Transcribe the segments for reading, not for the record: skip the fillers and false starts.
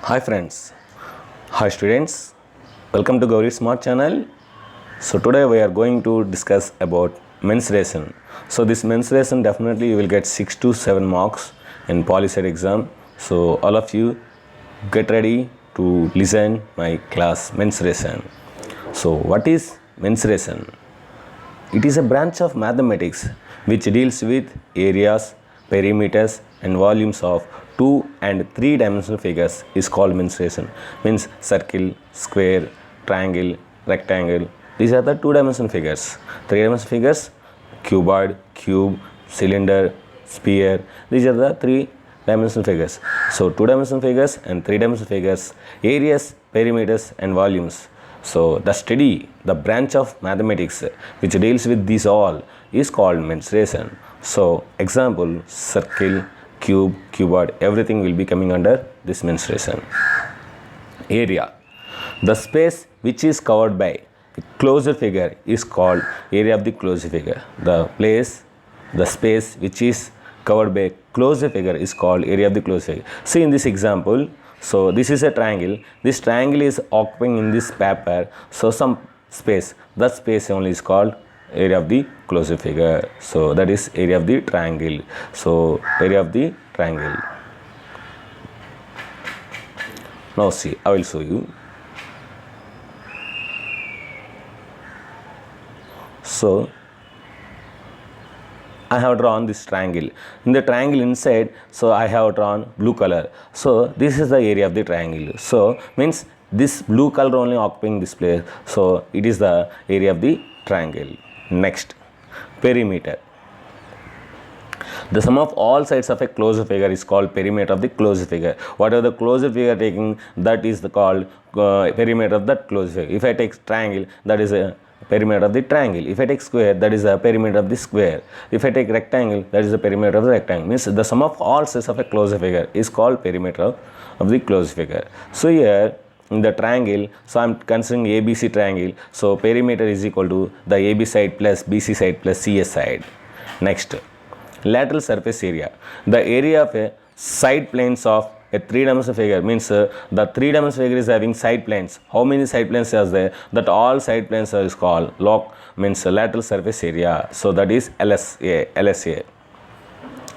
Hi friends, hi students, welcome to Gauri Smart channel. So today we are going to discuss about mensuration. So this mensuration definitely you will get 6 to 7 marks in Poli-Sci exam. So all of you get ready to listen my class mensuration. So what is mensuration? It is a branch of mathematics which deals with areas, perimeters and volumes of 2 and 3 dimensional figures is called mensuration. Means circle, square, triangle, rectangle. These are the 2 dimensional figures. 3 dimensional figures, cuboid, cube, cylinder, sphere. These are the 3 dimensional figures. So 2 dimensional figures and 3 dimensional figures, areas, perimeters and volumes. So the study, the branch of mathematics which deals with these all is called mensuration. So example, circle, cube, cuboid, everything will be coming under this mensuration. Area. The space which is covered by a closed figure is called area of the closed figure. The space which is covered by a closed figure is called area of the closed figure. See in this example, so this is a triangle. This triangle is occupying in this paper. So some space, that space only is called area of the closed figure. So that is area of the triangle. So area of the triangle. Now see, I will show you. So I have drawn this triangle. In the triangle inside, so I have drawn blue color. So this is the area of the triangle. So means this blue color only occupying this place. So it is the area of the triangle. Next, perimeter. The sum of all sides of a closed figure is called perimeter of the closed figure. Whatever the closed figure taking, that is called perimeter of that closed figure. If I take triangle, that is a perimeter of the triangle. If I take square, that is the perimeter of the square. If I take rectangle, that is the perimeter of the rectangle. Means the sum of all sides of a closed figure is called perimeter of the closed figure. So here in the triangle, so I am considering ABC triangle. So perimeter is equal to the AB side plus BC side plus CS side. Next, lateral surface area. The area of a side planes of a 3-dimensional figure means the 3-dimensional figure is having side planes. How many side planes are there? That all side planes is called means lateral surface area. So that is LSA.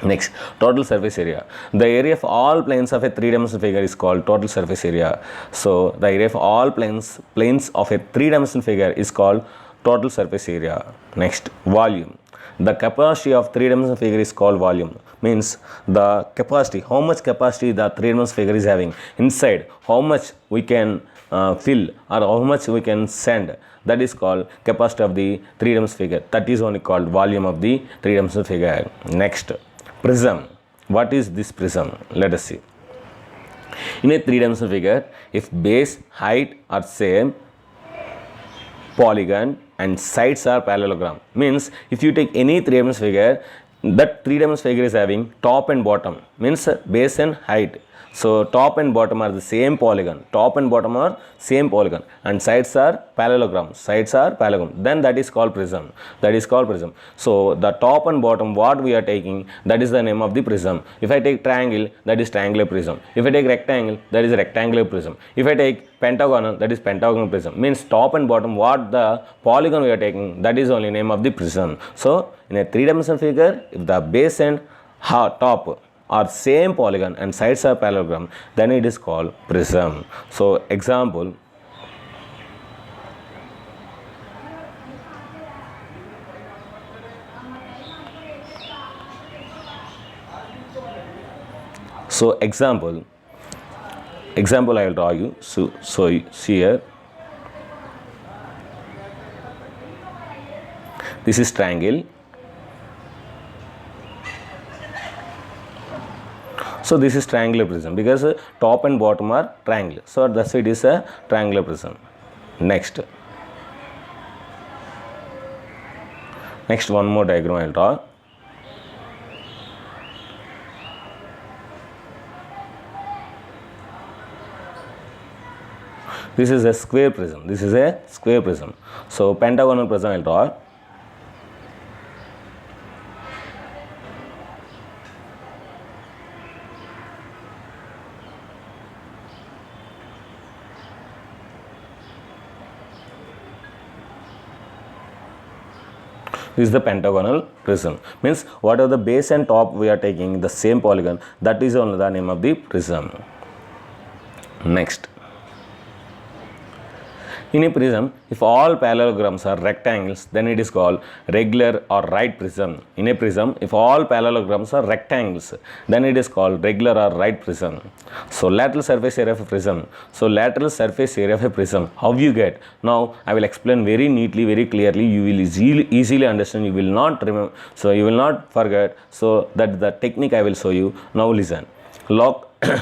Next, total surface area. The area of all planes of a 3-dimensional figure is called total surface area. So the area of all planes of a 3-dimensional figure is called total surface area. Next, volume. The capacity of 3-dimensional figure is called volume. Means the capacity, how much capacity the 3-dimensional figure is having inside, how much we can fill or how much we can send. That is called capacity of the 3-dimensional figure. That is only called volume of the 3-dimensional figure. Next, prism. What is this prism? Let us see. In a 3-dimensional figure, if base, height are same, polygon and sides are parallelogram. Means if you take any 3-dimensional figure, that 3-dimensional figure is having top and bottom, means base and height. So top and bottom are the same polygon. Top and bottom are same polygon and sides are parallelogram. Then that is called prism. So the top and bottom what we are taking, that is the name of the prism. If I take triangle, that is triangular prism. If I take rectangle, that is rectangular prism. If I take pentagonal, that is pentagonal prism. Means top and bottom what the polygon we are taking, that is only name of the prism. So in a 3-dimensional figure, if the base and top are same polygon and sides are parallelogram, then it is called prism. So example, I will draw you. So see here, this is triangle. So this is triangular prism because top and bottom are triangle. So thus it is a triangular prism. Next, one more diagram I will draw. This is a square prism. So pentagonal prism I will draw. This is the pentagonal prism. Means whatever the base and top we are taking the same polygon, that is only the name of the prism. Next, in a prism, if all parallelograms are rectangles, then it is called regular or right prism. In a prism, if all parallelograms are rectangles, then it is called regular or right prism. So lateral surface area of a prism. So lateral surface area of a prism, how you get? Now I will explain very neatly, very clearly. You will easily understand. You will not remember. So you will not forget. So that the technique I will show you. Now listen.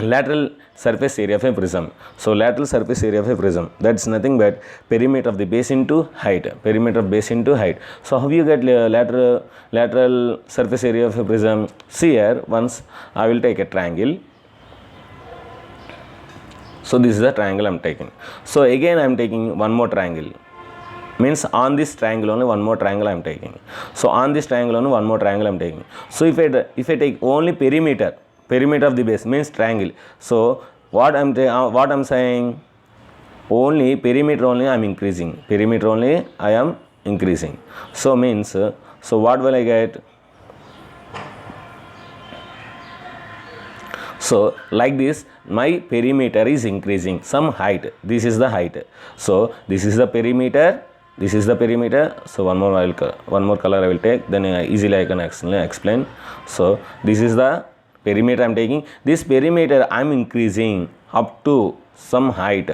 Lateral surface area of a prism. So lateral surface area of a prism, that's nothing but perimeter of the base into height. Perimeter of base into height. So how you get lateral surface area of a prism? See here, once I will take a triangle. So this is the triangle I am taking. So again I am taking one more triangle. Means on this triangle only one more triangle I am taking. So on this triangle only one more triangle I am taking. So if I take only perimeter of the base, means triangle. So what I'm saying, only perimeter only I am increasing. Perimeter only I am increasing. So means, so what will I get? So like this, my perimeter is increasing some height. This is the height. So this is the perimeter. This is the perimeter. So one more color I will take. Then easily I can explain. So this is the perimeter I am taking. This perimeter I am increasing up to some height.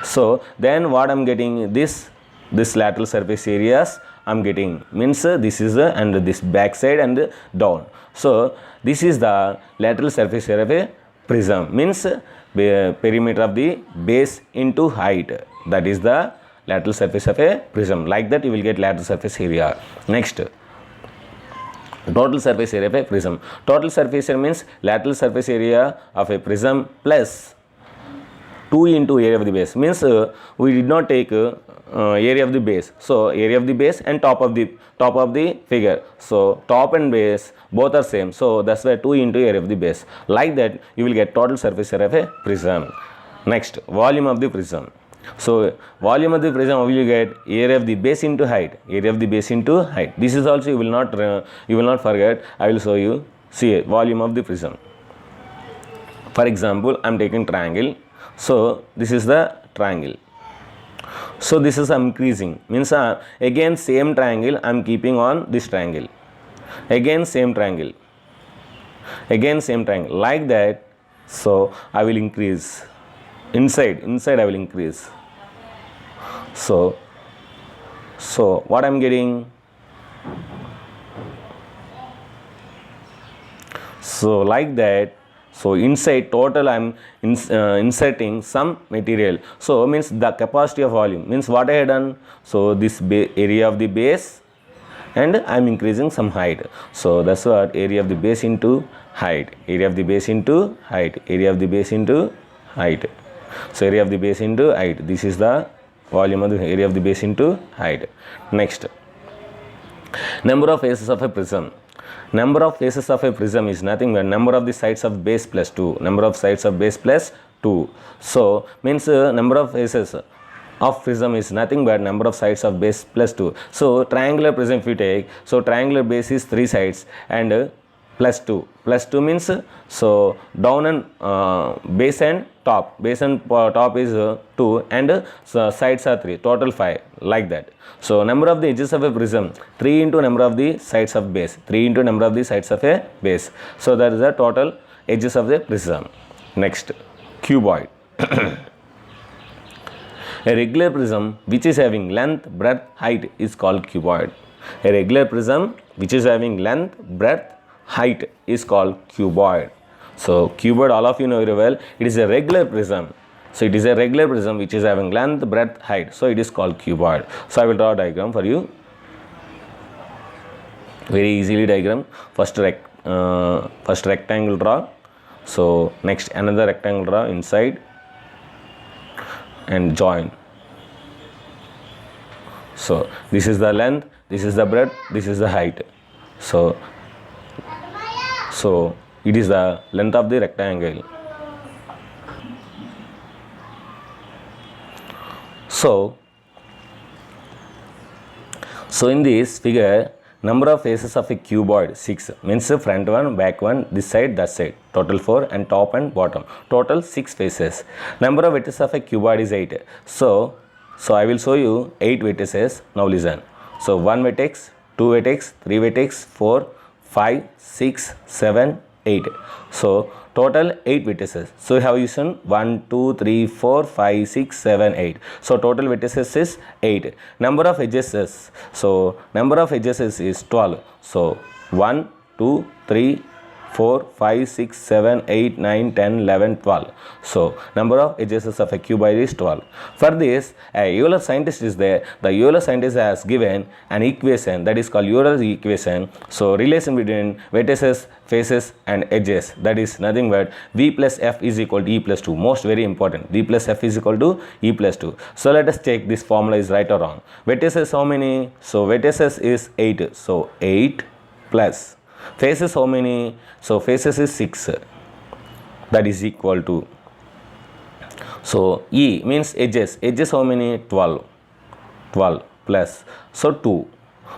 So then what I am getting? This lateral surface areas I am getting. Means this is the and this back side and down. So this is the lateral surface area of a prism. Means perimeter of the base into height. That is the lateral surface of a prism. Like that you will get lateral surface area. Next, total surface area of a prism. Total surface area means lateral surface area of a prism plus 2 into area of the base. Means we did not take area of the base. So area of the base and top of the figure. So top and base both are same. So that's why 2 into area of the base. Like that you will get total surface area of a prism. Next, volume of the prism. So volume of the prism, how will you get? Area of the base into height. Area of the base into height. This is also you will not forget. I will show you. See, volume of the prism. For example, I am taking triangle. So this is the triangle. So this is increasing. Means again same triangle I am keeping on this triangle. Again same triangle. Again same triangle. Like that. So I will increase. Inside I will increase. So what I am getting? So like that. So inside total I am inserting some material. So means the capacity of volume. Means what I have done? So this area of the base and I am increasing some height. So that's what area of the base into height. Area of the base into height. Area of the base into height. So area of the base into height. This is the volume of the area of the base into height. Next, number of faces of a prism. Number of faces of a prism is nothing but number of the sides of base plus 2. Number of sides of base plus 2. So means number of faces of prism is nothing but number of sides of base plus 2. So triangular prism if you take, so triangular base is 3 sides and plus 2. Plus 2 means so down and base and top. Base and top is 2 and sides are 3. Total 5. Like that. So number of the edges of a prism 3 into number of the sides of base. 3 into number of the sides of a base. So that is the total edges of the prism. Next, cuboid. A regular prism which is having length, breadth, height is called cuboid. A regular prism which is having length, breadth, height is called cuboid. So cuboid, all of you know very well, it is a regular prism. So it is a regular prism which is having length, breadth, height. So it is called cuboid. So I will draw a diagram for you. Very easily diagram. First rectangle draw. So next another rectangle draw inside and join. So this is the length, this is the breadth, this is the height. So it is the length of the rectangle. So in this figure, number of faces of a cuboid 6, means front one, back one, this side, that side, total 4, and top and bottom, total 6 faces. Number of vertices of a cuboid is 8. So I will show you 8 vertices. Now listen. So 1 vertex, 2 vertex, 3 vertex, 4, 5, 6, 7, 8. So total 8 vertices. So you have used 1, 2, 3, 4, 5, 6, 7, 8. So total vertices is 8. Number of edges is, so number of edges is 12. So 1, 2, 3, 4, 5, 6, 7, 8, 9, 10, 11, 12. So number of edges of a cuboid is 12. For this, a Euler scientist is there. The Euler scientist has given an equation that is called Euler's equation. So relation between vertices, faces and edges, that is nothing but V plus F is equal to E plus 2. Most very important. V plus F is equal to E plus 2. So let us check this formula is right or wrong. Vertices how many? So vertices is 8. So 8 plus faces how many? So faces is 6, that is equal to, so E means edges how many? 12 plus, so 2,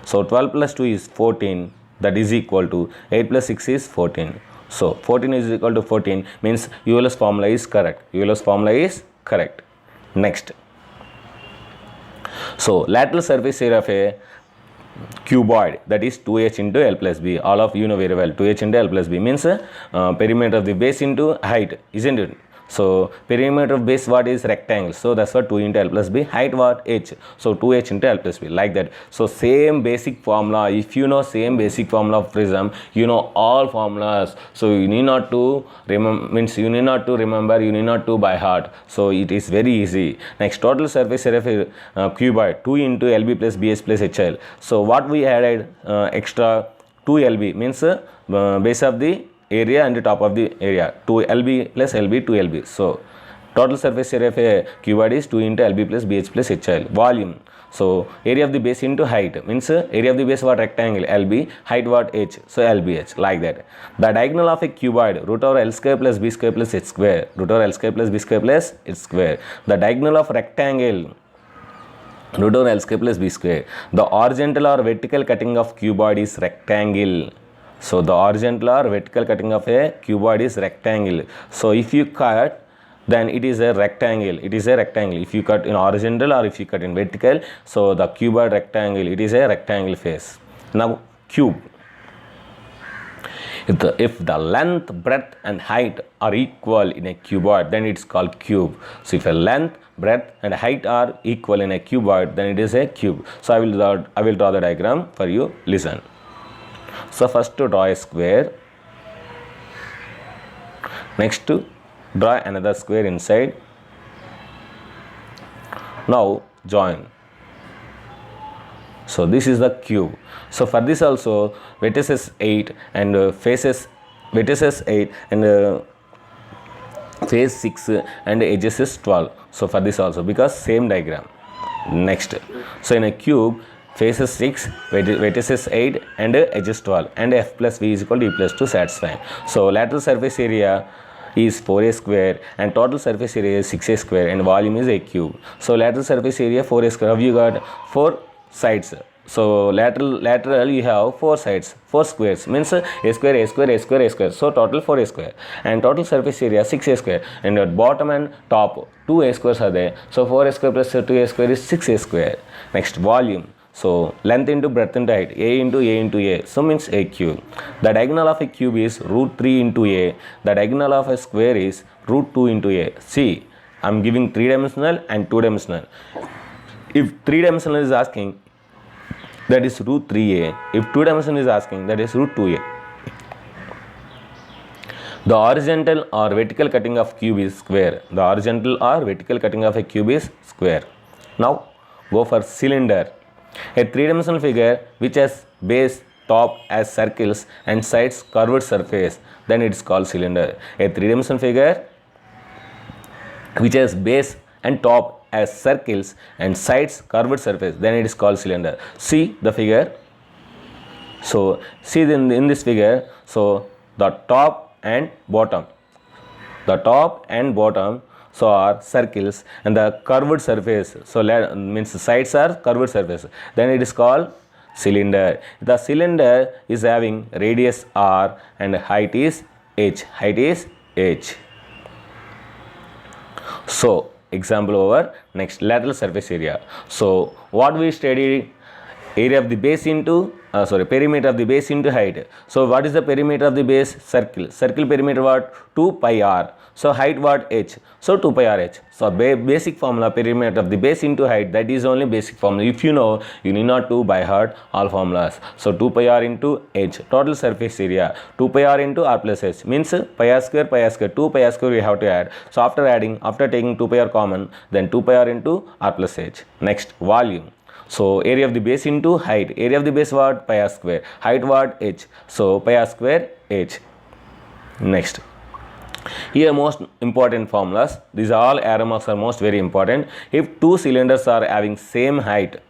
so 12 plus 2 is 14, that is equal to 8 plus 6 is 14. So 14 is equal to 14, means Euler's formula is correct. Next, so lateral surface area of a cuboid, that is 2h into L plus B. All of you know very well, 2h into L plus B means perimeter of the base into height, isn't it? So perimeter of base what is rectangle, so that's what 2 into L plus B. Height what? H, so 2h into L plus B, like that. So same basic formula. If you know same basic formula of prism, you know all formulas, so you need not to remember, you need not to by heart. So it is very easy. Next, total surface area of cuboid 2 into LB plus BH plus HL. So what we added extra 2 LB means base of the area and the top of the area, 2 LB plus LB 2 LB. So total surface area of a cuboid is 2 into LB plus BH plus HL. Volume, so area of the base into height means area of the base what? Rectangle, LB, height what? H, so LBH, like that. The diagonal of a cuboid, root over L square plus B square plus H square, root over L square plus B square plus H square. The diagonal of rectangle, root over L square plus B square. The horizontal or vertical cutting of cuboid is rectangle. So the horizontal or vertical cutting of a cuboid is rectangle. So if you cut, then it is a rectangle. If you cut in horizontal or if you cut in vertical, so the cuboid rectangle, it is a rectangle face. Now cube. If the length, breadth and height are equal in a cuboid, then it's called cube. So if a length, breadth and height are equal in a cuboid, then it is a cube. So I will draw the diagram for you. Listen. So first to draw a square, next to draw another square inside. Now join. So this is the cube. So for this also vertices 8 and faces, vertices 8 and face 6 and edges is 12. So for this also, because same diagram. Next, so in a cube, faces 6, vertices 8 and edges 12 and F plus V is equal to E plus 2, satisfying. So lateral surface area is 4a square and total surface area is 6a square and volume is a cube. So lateral surface area 4a square. Have you got 4 sides? So lateral you have 4 sides, 4 squares means a square, a square, a square, a square. So total 4a square and total surface area 6a square and at bottom and top 2a squares are there. So 4a square plus 2a square is 6a square. Next, volume. So length into breadth into height, a into a, so means a cube. The diagonal of a cube is root 3 into a. The diagonal of a square is root 2 into a. See, I am giving 3-dimensional and 2-dimensional. If 3-dimensional is asking, that is root 3a. If 2-dimensional is asking, that is root 2a. The horizontal or vertical cutting of cube is square. The horizontal or vertical cutting of a cube is square. Now go for cylinder. A 3-dimensional figure which has base, top as circles and sides curved surface, then it is called cylinder. A 3-dimensional figure which has base and top as circles and sides curved surface, then it is called cylinder. See the figure. So see in this figure, so the top and bottom so are circles and the curved surface, so means sides are curved surface, then it is called cylinder. The cylinder is having radius r and height is h. Height is h. So example over. Next, lateral surface area. So what we studied, area of the base into perimeter of the base into height. So what is the perimeter of the base? Circle. Circle perimeter what? 2 pi r. So height what? H. So 2 pi r h. So basic formula, perimeter of the base into height, that is only basic formula. If you know, you need not to by heart all formulas. So 2 pi r into h. Total surface area 2 pi r into r plus h means pi r square, 2 pi r square we have to add. So after taking 2 pi r common, then 2 pi r into r plus h. Next, volume. So area of the base into height. Area of the base what? Pi r square. Height what? H. So pi r square h. Next, here most important formulas. These all arrow marks are most very important. If two cylinders are having same height,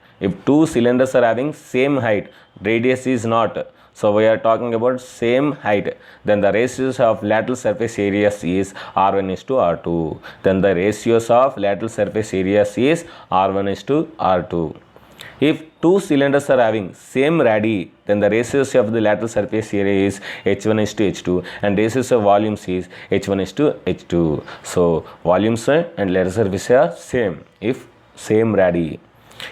radius is not. So we are talking about same height. Then the ratios of lateral surface areas is R1 is to R2. Then the ratios of lateral surface areas is R1 is to R2. If two cylinders are having same radii, then the ratios of the lateral surface area is H1 is to H2 and ratios of volumes is H1 is to H2. So volumes and lateral surface are same if same radii.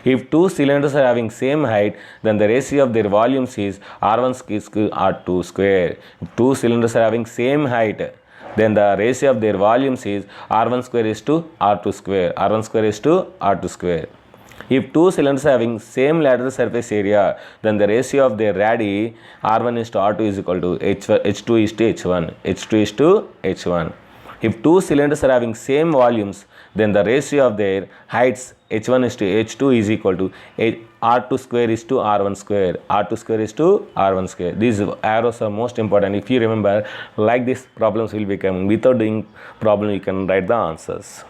If two cylinders are having same height, then the ratio of their volumes is R1 is to R2 square. If two cylinders are having same height, then the ratio of their volumes is R1 square is to R2 square. R1 square is to R2 square. If two cylinders are having same lateral surface area, then the ratio of their radii R1 is to R2 is equal to H2 is to H1. H2 is to H1. If two cylinders are having same volumes, then the ratio of their heights H1 is to H2 is equal to R2 square is to R1 square. R2 square is to R1 square. These arrows are most important. If you remember, like this problems will become. Without doing problem, you can write the answers.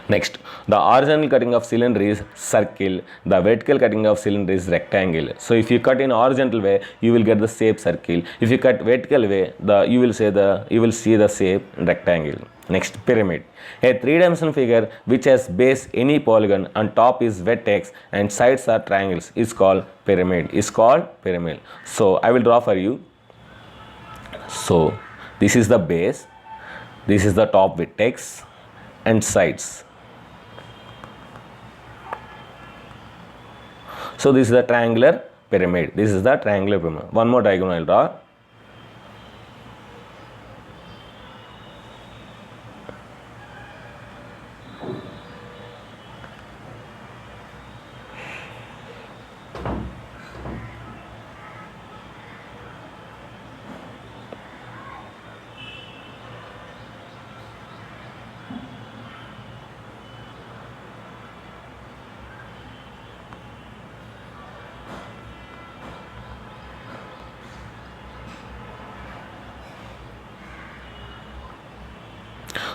Next, the horizontal cutting of cylinder is circle, the vertical cutting of cylinder is rectangle. So if you cut in horizontal way, you will get the shape circle. If you cut vertical way, you will see the shape rectangle. Next, pyramid. A three-dimensional figure which has base any polygon and top is vertex and sides are triangles is called pyramid. So I will draw for you. So this is the base, this is the top vertex and sides. So this is the triangular pyramid. One more diagram I will draw.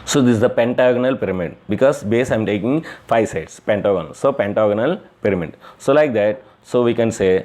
So this is the pentagonal pyramid because base I am taking 5 sides, pentagon. So pentagonal pyramid. So like that, so we can say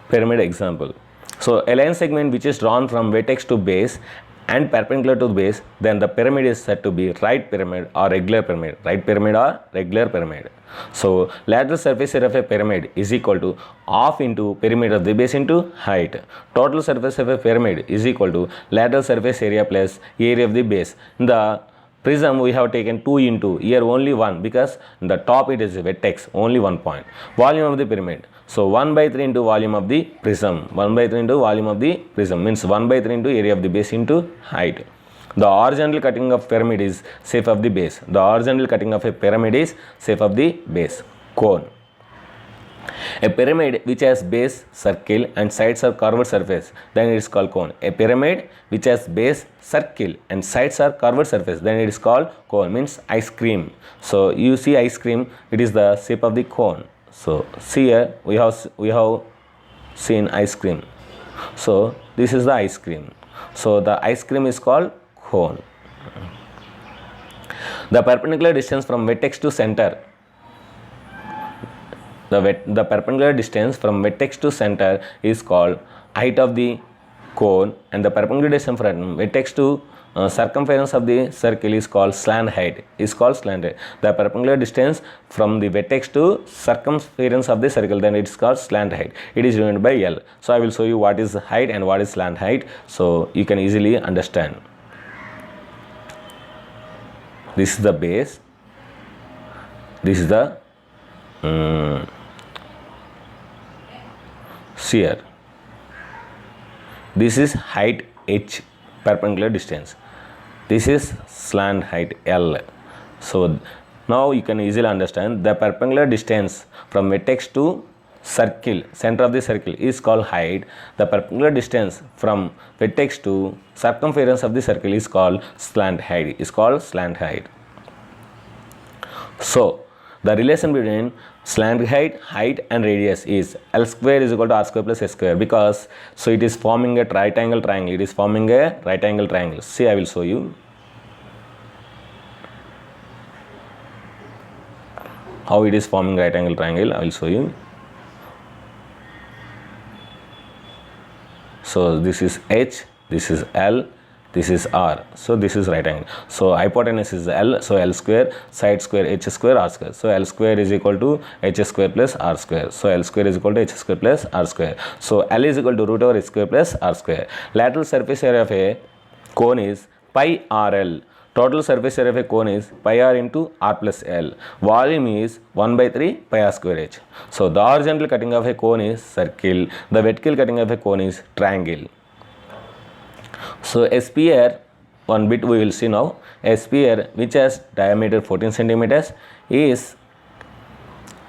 pyramid example. So a line segment which is drawn from vertex to base and perpendicular to the base, then the pyramid is said to be right pyramid or regular pyramid. Right pyramid or regular pyramid. So lateral surface area of a pyramid is equal to half into perimeter of the base into height. Total surface of a pyramid is equal to lateral surface area plus area of the base. In the prism we have taken 2 into, here only 1 because in the top it is a vertex, only 1 point. Volume of the pyramid. So 1 by 3 into volume of the prism. 1 by 3 into volume of the prism means 1 by 3 into area of the base into height. The horizontal cutting of pyramid is shape of the base. Cone. A pyramid which has base circle and sides are curved surface, then it is called cone. A pyramid which has base circle and sides are curved surface, then it is called cone. Means ice cream. So you see ice cream, it is the shape of the cone. So see here we have seen ice cream. So this is the ice cream. So the ice cream is called cone. The perpendicular distance from vertex to center. The perpendicular distance from vertex to center is called height of the cone, and the perpendicular distance from vertex to circumference of the circle is called slant height. The perpendicular distance from the vertex to circumference of the circle, then it's called slant height. It is denoted by L. So I will show you what is height and what is slant height, so you can easily understand. This is the base. This is the shear. This is height H, perpendicular distance. This is slant height L. So now you can easily understand the perpendicular distance from vertex to circle, center of the circle, is called height. The perpendicular distance from vertex to circumference of the circle is called slant height. So the relation between slant height and radius is L square is equal to R square plus S square, because so it is forming a right angle triangle. See, I will show you how it is forming right angle triangle. I will show you. So this is H, this is L, this is R. So this is right angle. So hypotenuse is L, so L square, side square H square, R square. So L square is equal to H square plus R square. So L square is equal to H square plus R square. So L is equal to root over H square plus R square. Lateral surface area of a cone is pi RL. Total surface area of a cone is pi R into R plus L. Volume is 1 by 3 pi R square H. So the horizontal cutting of a cone is circle. The vertical cutting of a cone is triangle. So a sphere, one bit we will see now. A sphere which has diameter 14 centimeters is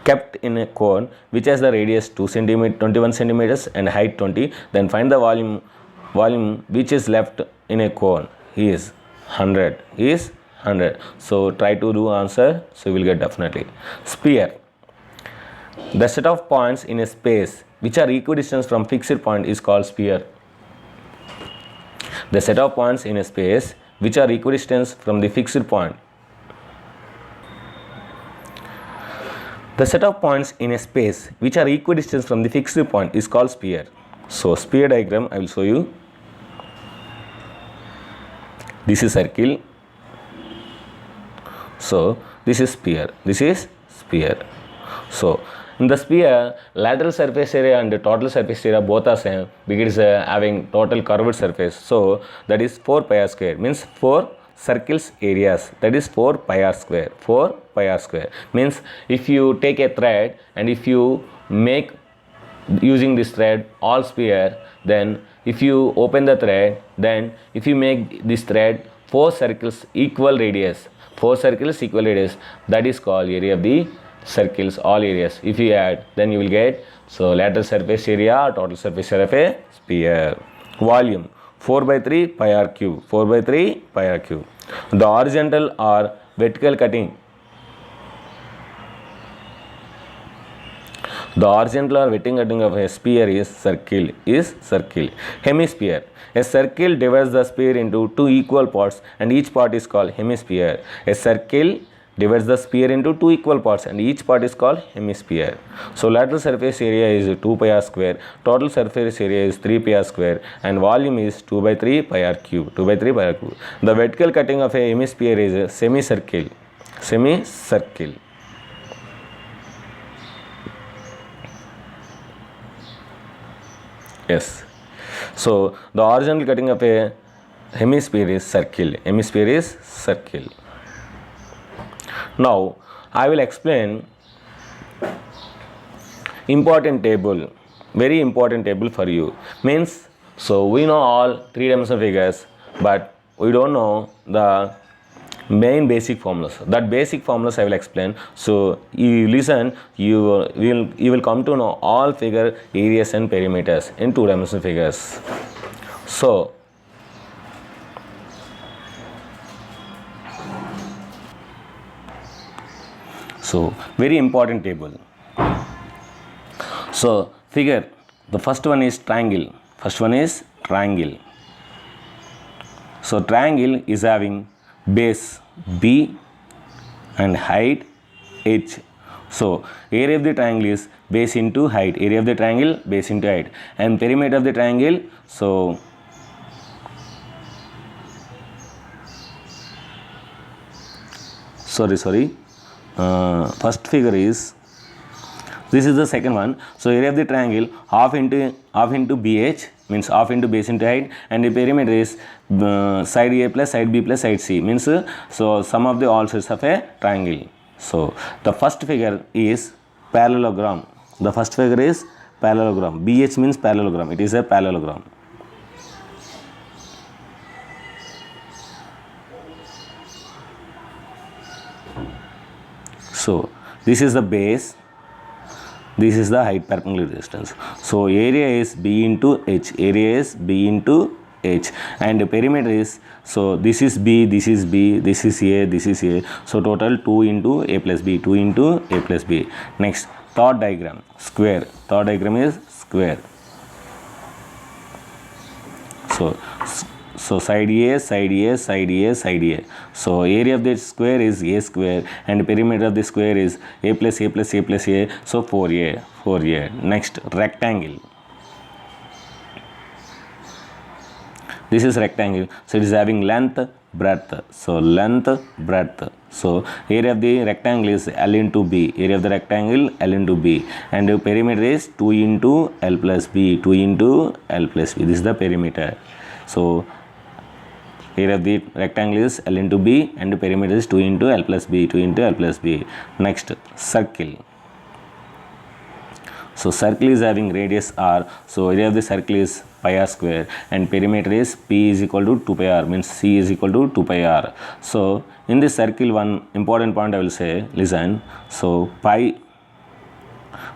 kept in a cone which has the radius 21 centimeters and height 20. Then find the volume which is left in a cone is 100. So try to do answer, so you will get definitely. Sphere. The set of points in a space which are equidistant from fixed point is called sphere. The set of points in a space which are equidistant from the fixed point. The set of points in a space which are equidistant from the fixed point is called sphere. So sphere diagram I will show you. This is circle. So this is sphere. So in the sphere, lateral surface area and the total surface area both are same because it is having total curved surface. So that is 4 pi R square, means 4 circles areas, that is 4 pi R square. Means if you take a thread and if you make using this thread all sphere, then if you open the thread, then if you make this thread 4 circles equal radius, that is called area of the circles, all areas. If you add, then you will get, so lateral surface area, total surface area of a sphere. Volume 4 by 3 pi R cube. The horizontal or vertical cutting. The horizontal or vertical cutting of a sphere is circle. Hemisphere. A circle divides the sphere into 2 equal parts and each part is called hemisphere. A circle divides the sphere into 2 equal parts and each part is called hemisphere. So lateral surface area is 2 pi R square, total surface area is 3 pi R square, and volume is 2 by 3 pi R cube. The vertical cutting of a hemisphere is a semicircle. Yes. So the horizontal cutting of a hemisphere is circle. Now I will explain important table, very important table for you. Means, so we know all 3-dimensional figures, but we don't know the main basic formulas. That basic formulas I will explain. So you listen, you will come to know all figure areas and perimeters in 2-dimensional figures. So very important table. So figure, the first one is triangle. So triangle is having base B and height H. So area of the triangle is base into height. And perimeter of the triangle, so first figure is, this is the second one. So area of the triangle half into BH, means half into base into height, and the perimeter is side A plus side B plus side C, means so sum of the all sides of a triangle. So the first figure is parallelogram. The first figure is parallelogram. BH means parallelogram. It is a parallelogram. So this is the base, this is the height perpendicular distance. So area is B into H, area is B into H, and the perimeter is, so this is B, this is B, this is A, this is A. So total 2 into A plus B, 2 into A plus B. Next, third diagram, square. Third diagram is square. So side A, side A, side A, side A. So area of the square is A square, and perimeter of the square is A plus A plus A plus A. So 4A, 4A. Next, rectangle. This is rectangle. So it is having length, breadth. So length, breadth. So area of the rectangle is L into B. Area of the rectangle L into B, and the perimeter is 2 into L plus B. 2 into L plus B. This is the perimeter. So area of the rectangle is L into B, and the perimeter is 2 into L plus B. 2 into L plus B. Next, circle. So circle is having radius R. So area of the circle is pi r square, and perimeter is P is equal to 2 pi r, means C is equal to 2 pi r. So in this circle, one important point I will say, listen. So pi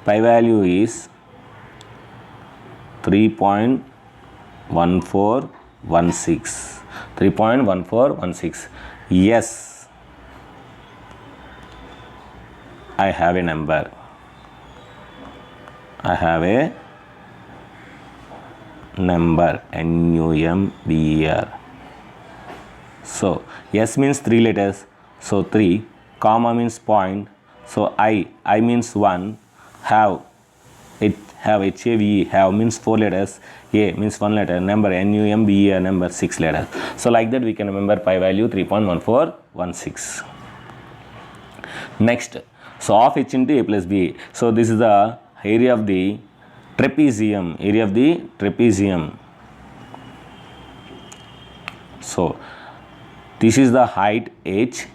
value is 3.1416. 3.1416. Yes, I have a number. I have a number, NUMBER. So S means 3 letters. So 3, comma means point. So I means 1, have HAVE, have means 4 letters, A means 1 letter, number NUMBER, number 6 letters. So like that we can remember pi value 3.1416. Next, so half H into A plus B. So this is the area of the trapezium, area of the trapezium. So this is the height H,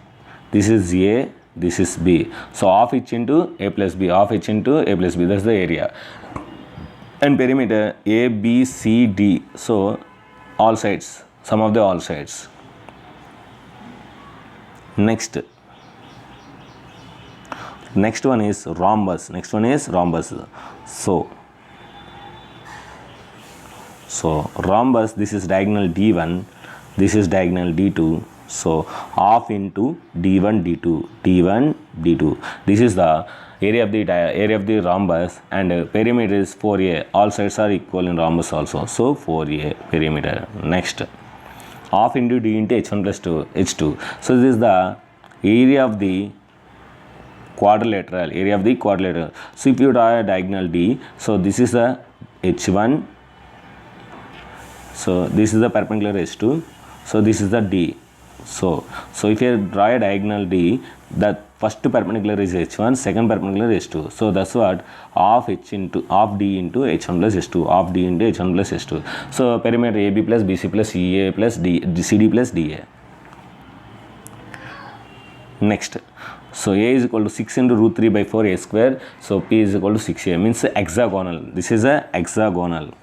this is A, this is B. So half H into A plus B, half H into A plus B, that's the area. And perimeter A, B, C, D. So all sides, sum of the all sides. Next one is rhombus. Next one is rhombus. So rhombus, this is diagonal D1, this is diagonal D2. So half into D1 D2, D1 D2. This is the area of the rhombus, and perimeter is 4A. All sides are equal in rhombus also. So 4A perimeter. Next, half into D into H1 plus 2 H2. So this is the area of the quadrilateral. So if you draw a diagonal D, so this is the H1. So this is the perpendicular H2. So this is the D. So if you draw a diagonal D, the first perpendicular is H1, second perpendicular is H2. So that's what half D into H1 plus H2, half D into H1 plus H2. So perimeter AB plus BC plus EA plus CD plus DA. Next, so A is equal to 6 into root 3 by 4 A square. So P is equal to 6A, means hexagonal. This is a hexagonal.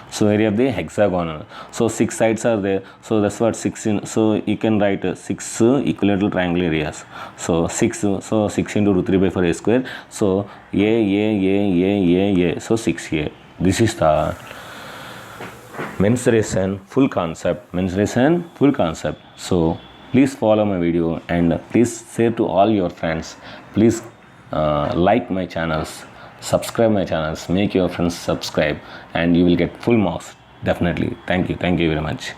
So area of the hexagonal. So 6 sides are there. So that's what 6 in. So you can write 6 equilateral triangle areas. So 6 into root 3 by 4 A square. So A. So 6A. This is the mensuration full concept. So please follow my video, and please share to all your friends. Please like my channels, subscribe my channels, make your friends subscribe, and you will get full marks definitely. Thank you very much.